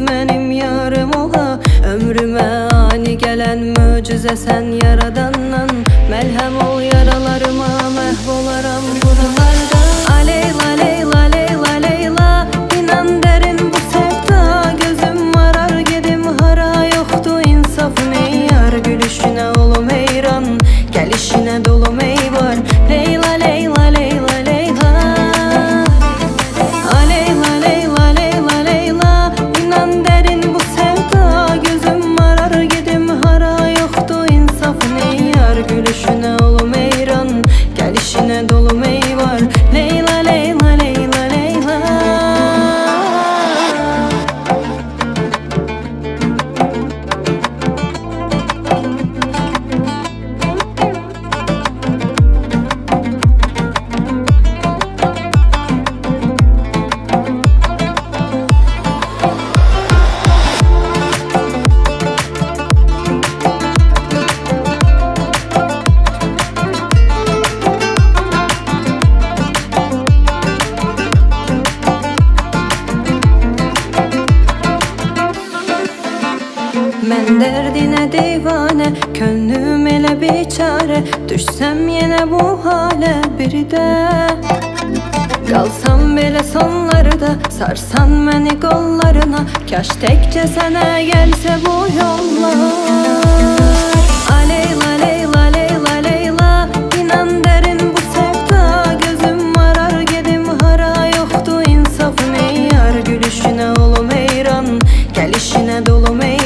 mənim yarım ola. Ömrümə ani gələn möcüzə sən yaradandan. Məlhəm ol yaralarıma, məhv olaram buralarda. Aleyla leyla leyla leyla, inan dərin bu sevda. Gözüm marar gedim hara, yoxdu insaf ney yar. Gülüşünə olum heyran, gəlişinə dolum ey var. Leyla leyla leyla leyla, aleyla leyla leyla leyla, inan dərin bu sevda. Gözüm marar gedim hara, yoxdu insaf ney yar. Gülüşünə olum heyran, gəlişinə dolum ey var. Leyla leyla leyla leyla. Mən dərdinə divanə, könlüm elə biçarə. Düşsəm yenə bu halə bir də, qalsam belə sonlarda, sarsan məni qollarına. Kaş təkcə sənə gəlsə bu yollar. Aleyla leyla leyla leyla, inan dərin bu sevda. Gözüm marar gedim hara, yoxdu insaf ney yar. Gülüşünə olum heyran, gəlişinə dolum ey